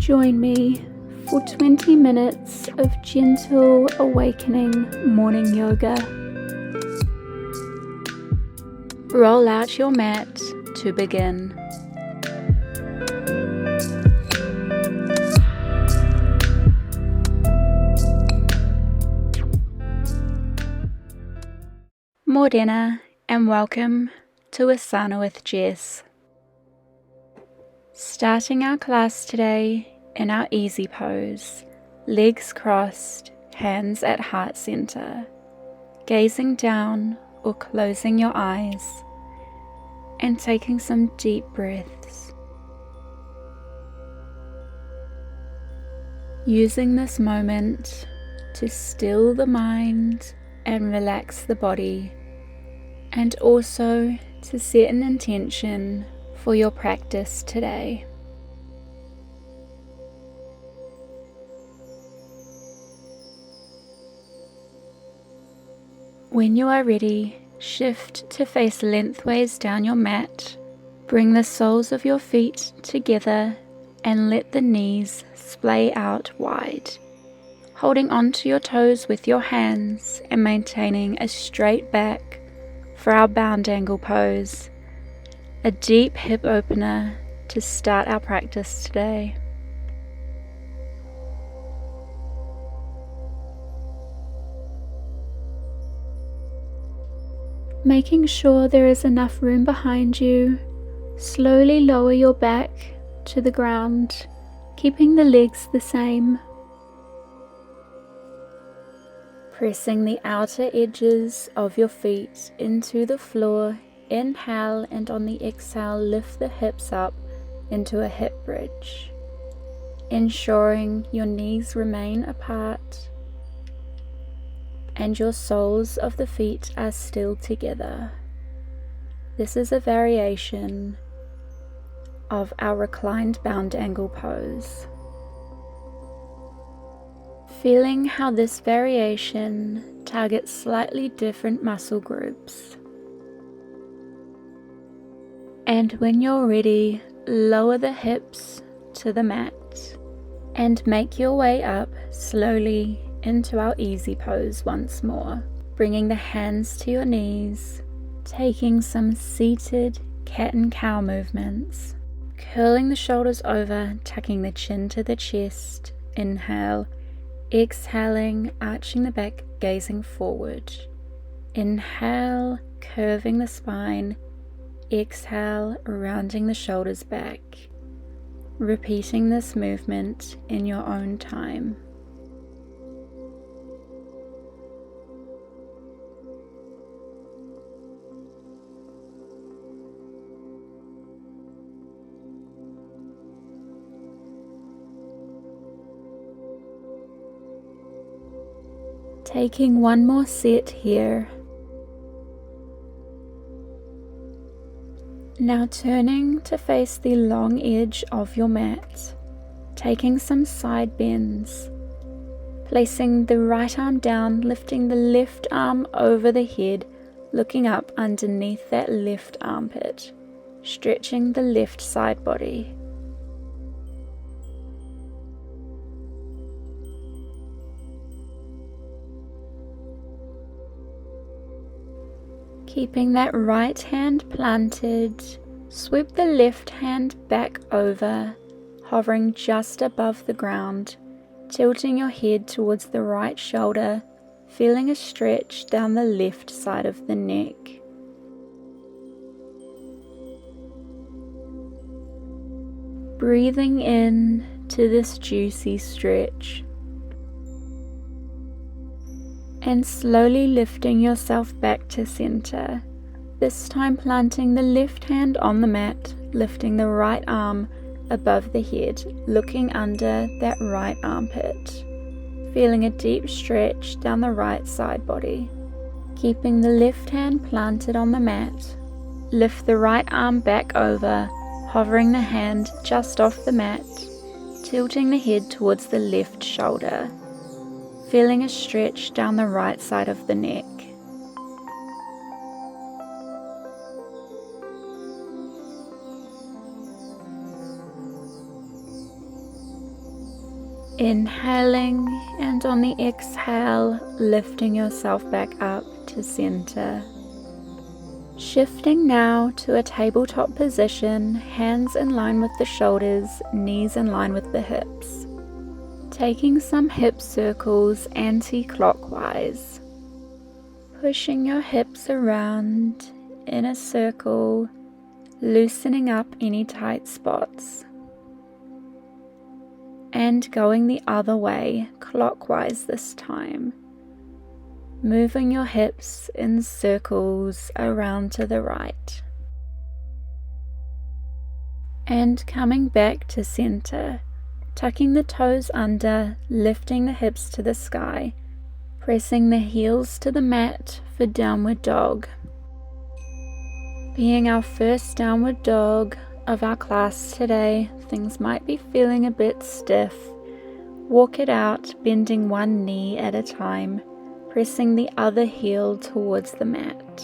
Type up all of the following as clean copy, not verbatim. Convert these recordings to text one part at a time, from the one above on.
Join me for 20 minutes of gentle awakening morning yoga. Roll out your mat to begin. Morena and welcome to Asana with Jess. Starting our class today in our easy pose, legs crossed, hands at heart center, gazing down or closing your eyes and taking some deep breaths. Using this moment to still the mind and relax the body, and also to set an intention for your practice today. When you are ready, shift to face lengthways down your mat. Bring the soles of your feet together and let the knees splay out wide. Holding onto your toes with your hands and maintaining a straight back for our bound angle pose. A deep hip opener to start our practice today. Making sure there is enough room behind you, slowly lower your back to the ground, keeping the legs the same. Pressing the outer edges of your feet into the floor, inhale, and on the exhale lift the hips up into a hip bridge, ensuring your knees remain apart and your soles of the feet are still together. This is a variation of our reclined bound angle pose. Feeling how this variation targets slightly different muscle groups. And when you're ready, lower the hips to the mat and make your way up slowly into our easy pose once more, bringing the hands to your knees, taking some seated cat and cow movements, curling the shoulders over, tucking the chin to the chest, inhale, exhaling, arching the back, gazing forward, inhale, curving the spine, exhale, rounding the shoulders back, repeating this movement in your own time. Taking one more set here. Now turning to face the long edge of your mat, taking some side bends, placing the right arm down, lifting the left arm over the head, looking up underneath that left armpit, stretching the left side body. Keeping that right hand planted, sweep the left hand back over, hovering just above the ground, tilting your head towards the right shoulder, feeling a stretch down the left side of the neck. Breathing in to this juicy stretch. And slowly lifting yourself back to center, this time planting the left hand on the mat, lifting the right arm above the head, looking under that right armpit, feeling a deep stretch down the right side body. Keeping the left hand planted on the mat, lift the right arm back over, hovering the hand just off the mat, tilting the head towards the left shoulder, feeling a stretch down the right side of the neck. Inhaling, and on the exhale, lifting yourself back up to center. Shifting now to a tabletop position, hands in line with the shoulders, knees in line with the hips. Taking some hip circles anti-clockwise. Pushing your hips around in a circle, loosening up any tight spots. And going the other way, clockwise this time. Moving your hips in circles around to the right. And coming back to center, tucking the toes under, lifting the hips to the sky, pressing the heels to the mat for downward dog. Being our first downward dog of our class today, things might be feeling a bit stiff. Walk it out, bending one knee at a time, pressing the other heel towards the mat.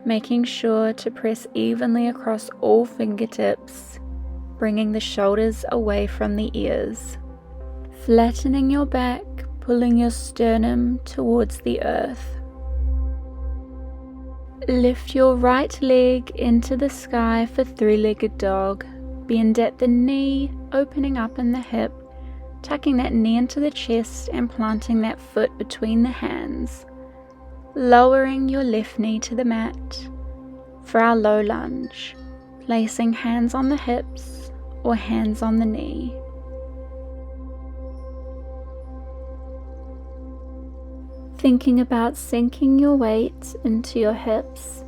Making sure to press evenly across all fingertips, bringing the shoulders away from the ears. Flattening your back, pulling your sternum towards the earth. Lift your right leg into the sky for three-legged dog. Bend at the knee, opening up in the hip, tucking that knee into the chest and planting that foot between the hands. Lowering your left knee to the mat for our low lunge, placing hands on the hips or hands on the knee. Thinking about sinking your weight into your hips.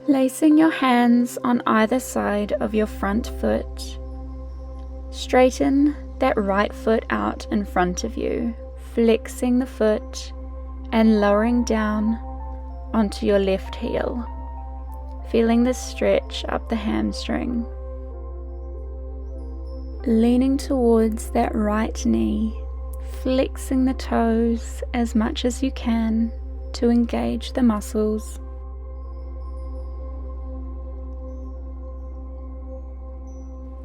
Placing your hands on either side of your front foot. Straighten that right foot out in front of you, flexing the foot and lowering down onto your left heel. Feeling the stretch up the hamstring. Leaning towards that right knee, flexing the toes as much as you can to engage the muscles.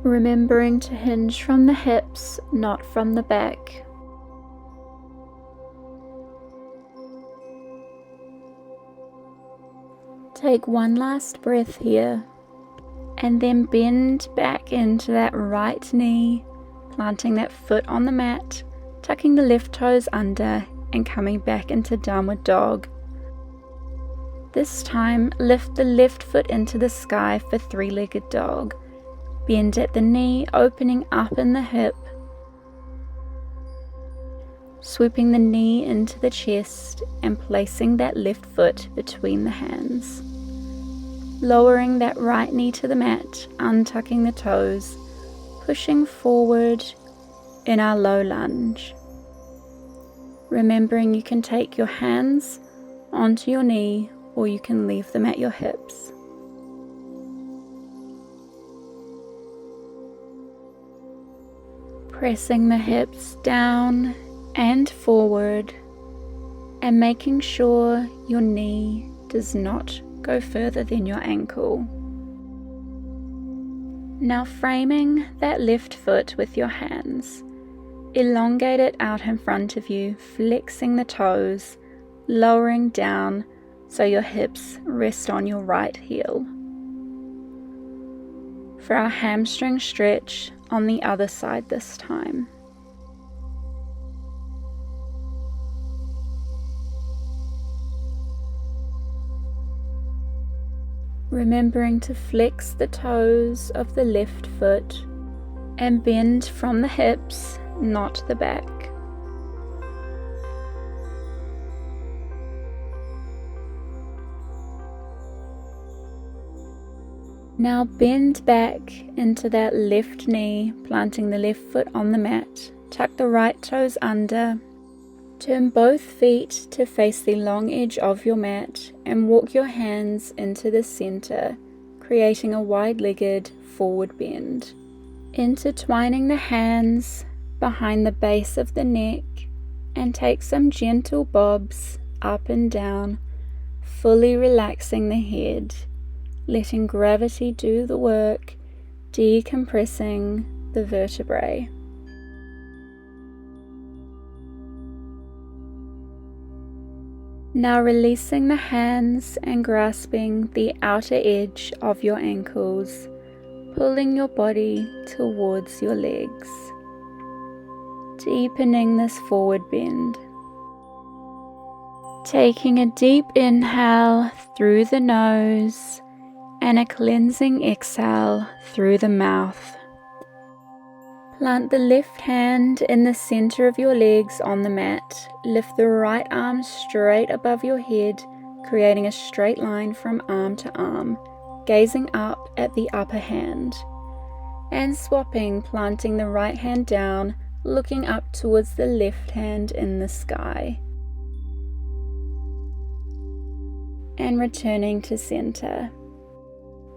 Remembering to hinge from the hips, not from the back. Take one last breath here, and then bend back into that right knee, planting that foot on the mat, tucking the left toes under, and coming back into downward dog. This time, lift the left foot into the sky for three-legged dog. Bend at the knee, opening up in the hip, sweeping the knee into the chest and placing that left foot between the hands. Lowering that right knee to the mat, untucking the toes, pushing forward in our low lunge. Remembering you can take your hands onto your knee or you can leave them at your hips. Pressing the hips down and forward and making sure your knee does not go further than your ankle. Now framing that left foot with your hands, elongate it out in front of you, flexing the toes, lowering down so your hips rest on your right heel. For our hamstring stretch on the other side this time. Remembering to flex the toes of the left foot and bend from the hips, not the back. Now bend back into that left knee, planting the left foot on the mat. Tuck the right toes under. Turn both feet to face the long edge of your mat and walk your hands into the center, creating a wide-legged forward bend. Intertwining the hands behind the base of the neck and take some gentle bobs up and down, fully relaxing the head, letting gravity do the work, decompressing the vertebrae. Now releasing the hands and grasping the outer edge of your ankles, pulling your body towards your legs, deepening this forward bend. Taking a deep inhale through the nose and a cleansing exhale through the mouth. Plant the left hand in the center of your legs on the mat. Lift the right arm straight above your head, creating a straight line from arm to arm, gazing up at the upper hand. And swapping, planting the right hand down, looking up towards the left hand in the sky. And returning to center.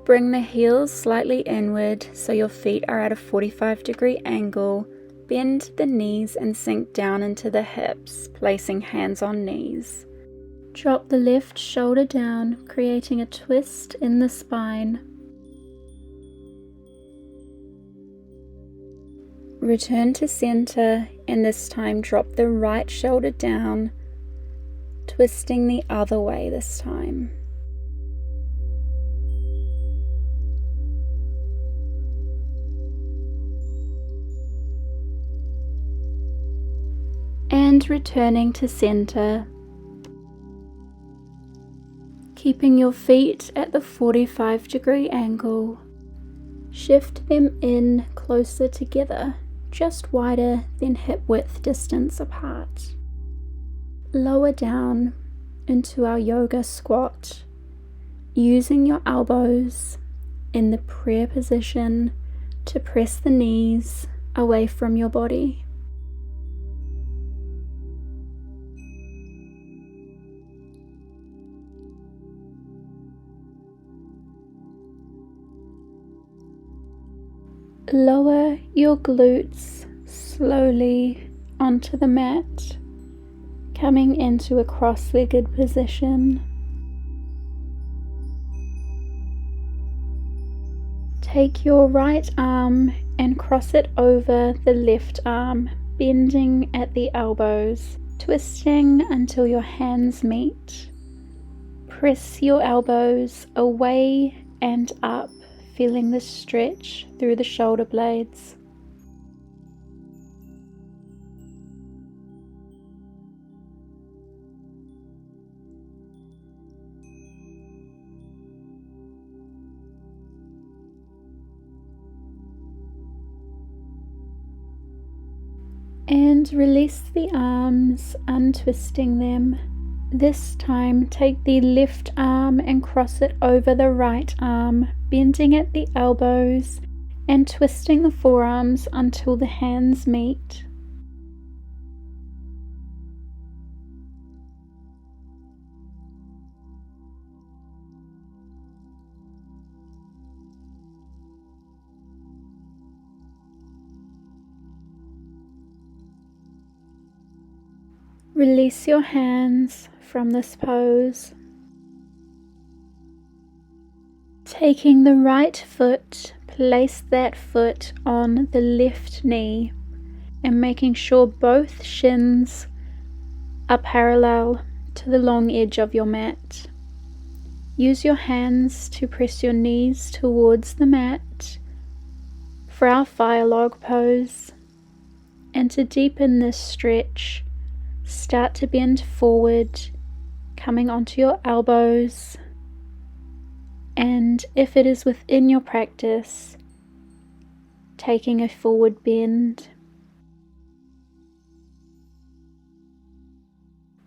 Bring the heels slightly inward so your feet are at a 45-degree angle. Bend the knees and sink down into the hips, placing hands on knees. Drop the left shoulder down, creating a twist in the spine. Return to center, and this time drop the right shoulder down, twisting the other way this time. And returning to center, keeping your feet at the 45-degree angle. Shift them in closer together, just wider than hip width distance apart. Lower down into our yoga squat, using your elbows in the prayer position to press the knees away from your body. Lower your glutes slowly onto the mat, coming into a cross-legged position. Take your right arm and cross it over the left arm, bending at the elbows, twisting until your hands meet. Press your elbows away and up, feeling the stretch through the shoulder blades. And release the arms, untwisting them. This time take the left arm and cross it over the right arm, bending at the elbows and twisting the forearms until the hands meet. Release your hands from this pose. Taking the right foot, place that foot on the left knee and making sure both shins are parallel to the long edge of your mat. Use your hands to press your knees towards the mat for our fire log pose, and to deepen this stretch, start to bend forward, coming onto your elbows, and if it is within your practice, taking a forward bend.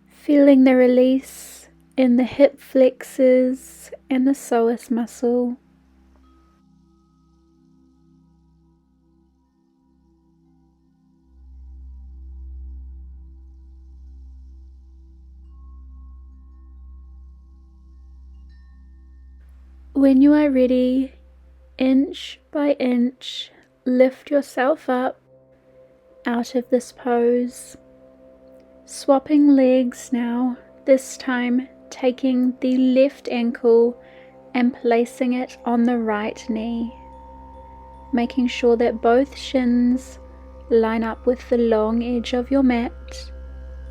Feeling the release in the hip flexors and the psoas muscle. When you are ready, inch by inch, lift yourself up out of this pose. Swapping legs now, this time taking the left ankle and placing it on the right knee, making sure that both shins line up with the long edge of your mat,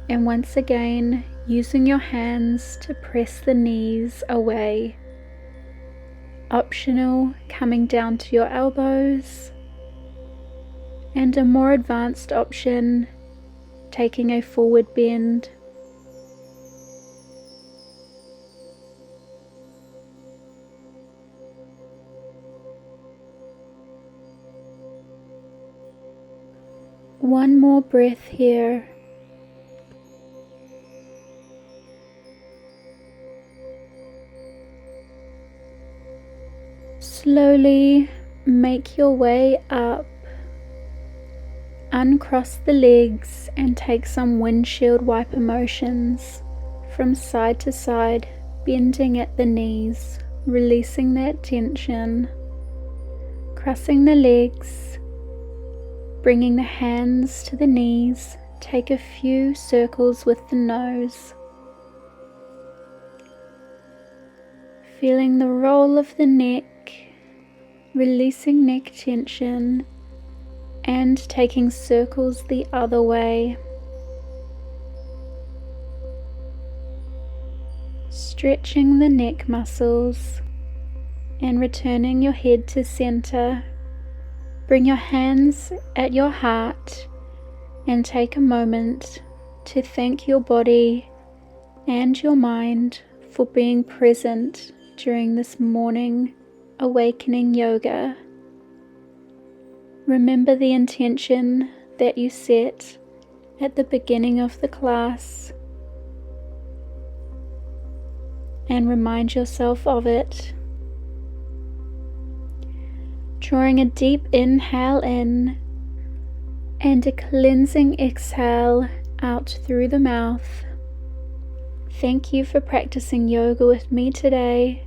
and once again using your hands to press the knees away. Optional, coming down to your elbows, and a more advanced option, taking a forward bend. One more breath here. Slowly make your way up. Uncross the legs and take some windshield wiper motions from side to side, bending at the knees, releasing that tension. Crossing the legs, bringing the hands to the knees, take a few circles with the nose. Feeling the roll of the neck, releasing neck tension, and taking circles the other way. Stretching the neck muscles and returning your head to center. Bring your hands at your heart and take a moment to thank your body and your mind for being present during this morning awakening yoga. Remember the intention that you set at the beginning of the class and remind yourself of it. Drawing a deep inhale in and a cleansing exhale out through the mouth. Thank you for practicing yoga with me today.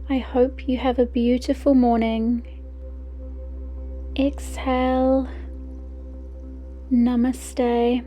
I hope you have a beautiful morning. Exhale. Namaste.